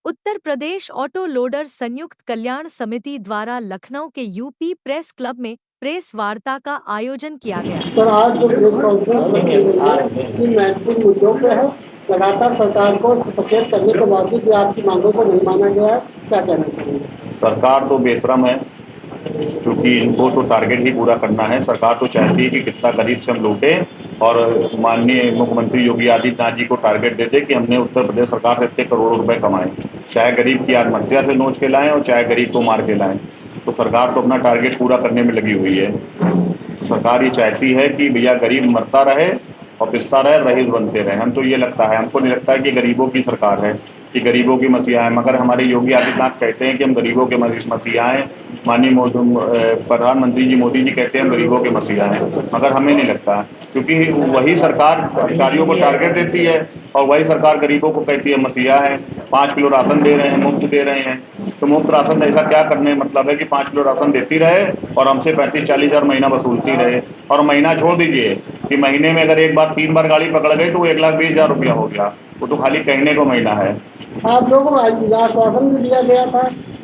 Uttar Pradesh auto loader संयुक्त कल्याण समिति द्वारा लखनऊ के यूपी प्रेस क्लब में प्रेस वार्ता का आयोजन किया गया। सर, आज जो प्रेस कॉन्फ्रेंस रखी गई है इन महत्वपूर्ण मुद्दों पे है। लगातार सरकार को सचेत करने के बावजूद भी आपकी मांगों को नहीं माना गया है, क्या कहना चाहेंगे? सरकार तो बेशरम है, क्योंकि इनको तो टारगेट ही पूरा करना है। सरकार तो चाहती है कि कितना गरीब से हम लूटे और माननीय मुख्यमंत्री योगी आदित्यनाथ जी को टारगेट दे दे कि हमने उत्तर प्रदेश सरकार से इतने करोड़ों रुपए कमाए, चाहे गरीब की आत्महत्या से नोच के लाएं और चाहे गरीब को मार के लाएं। तो सरकार तो अपना टारगेट पूरा करने में लगी हुई है। तो सरकार ये चाहती है कि भैया गरीब मरता रहे और पिसता रहे, रईस बनते रहे। हम तो ये लगता है, हमको नहीं लगता है कि गरीबों की सरकार है, कि गरीबों की मसीहा है। मगर हमारे योगी आदित्यनाथ कहते हैं कि हम गरीबों के मसीहा हैं। माननीय प्रधानमंत्री जी मोदी जी कहते हैं हम गरीबों के मसीहा हैं, मगर हमें नहीं लगता, क्योंकि वही सरकार अधिकारियों को टारगेट देती है और वही सरकार गरीबों को कहती है मसीहा है। 5 किलो राशन दे रहे हैं, मुफ्त दे रहे हैं। तो मुफ्त राशन ऐसा क्या करने मतलब है कि 5 किलो राशन देती रहे और हमसे 35-40 हज़ार महीना वसूलती रहे। और महीना छोड़ दीजिए कि महीने में अगर एक बार 3 बार गाड़ी पकड़ गई तो वो 1,20,000 रुपया हो गया। वो तो खाली कहने को महीना है। आप लोगों को आश्वासन भी दिया गया था,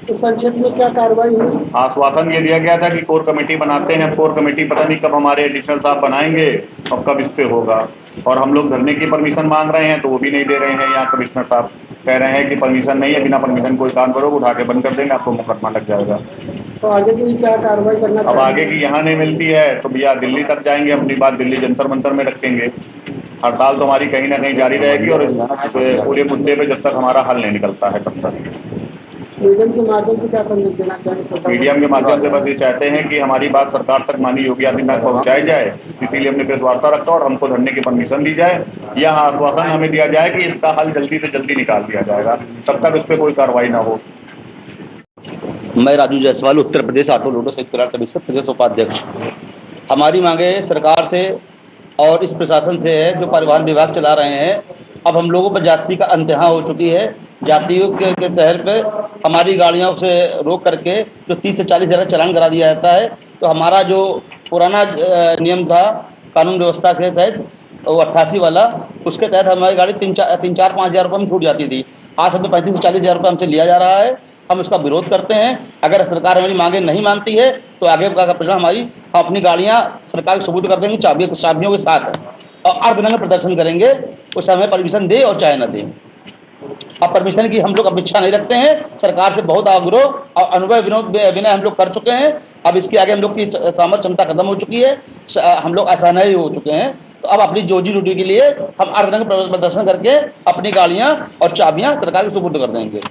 तो संक्षेप में क्या कार्रवाई हुई? आश्वासन ये दिया गया था कि कोर कमेटी बनाते हैं। कोर कमेटी पता नहीं कब हमारे एडिशनल साहब बनाएंगे और कब इस पे होगा। और हम लोग धरने की परमिशन मांग रहे हैं तो वो भी नहीं दे रहे हैं। यहाँ कमिश्नर साहब कह रहे हैं कि परमिशन नहीं है, बिना परमिशन कोई काम करोगे उठा के बंद कर देंगे, आपको मुकदमा लग जाएगा। तो आगे की क्या कार्रवाई करना? अब आगे की यहाँ नहीं मिलती है तो भैया दिल्ली तक जाएंगे, अपनी बात दिल्ली जंतर मंतर में रखेंगे। हड़ताल तो हमारी कहीं ना कहीं जारी रहेगी और पूरे मुद्दे पे जब तक हमारा हल नहीं निकलता है तब तक। मीडियम के माध्यम से क्या संदेश देना चाहेंगे? मीडियम के माध्यम से बस ये चाहते हैं कि हमारी बात सरकार तक माननीय योगी आदित्यनाथ पहुंचाई जाए, इसीलिए हमने प्रेस वार्ता रखा और हमको धरने की परमिशन दी जाए। यह आश्वासन हमें दिया जाए कि इसका हल जल्दी से जल्दी निकाल दिया जाएगा, तब तक इस पर कोई कार्रवाई ना हो। मैं राजू जायसवाल, उत्तर प्रदेश ऑटो लोडर संयुक्त कल्याण समिति से प्रदेश उपाध्यक्ष। हमारी मांगे सरकार से और इस प्रशासन से है जो परिवहन विभाग चला रहे हैं। अब हम लोगों पर जाति का अंतहा हो चुकी है। जातियों के तहत पे हमारी गाड़ियों से रोक करके जो 30 से 40 हज़ार चालान करा दिया जाता है। तो हमारा जो पुराना नियम था कानून व्यवस्था के तहत, वो 88 वाला, उसके तहत हमारी गाड़ी 3-4-5 हज़ार रुपये में छूट जाती थी। आज हमें 35 से 40 हज़ार रुपये हमसे लिया जा रहा है। हम इसका विरोध करते हैं। अगर सरकार हमारी मांगे नहीं मानती है तो आगे का परिणाम हम अपनी गाड़ियां सरकार को सबूत कर देंगे चाबियों के साथ और अर्धनग्न प्रदर्शन करेंगे। उसे हमें परमिशन दे और चाहे न दे। अब परमिशन की हम लोग अपेक्षा नहीं रखते हैं। सरकार से बहुत आग्रह और अनुभव विनय हम लोग कर चुके हैं। अब इसके आगे हम लोग की सामर्थ्य क्षमता खत्म हो चुकी है। हम लोग असहाय हो चुके हैं। तो अब अपनी रोजी रोटी के लिए हम अर्धनग्न प्रदर्शन करके अपनी गाड़ियां और चाबियां सरकार को सुपुर्द कर देंगे।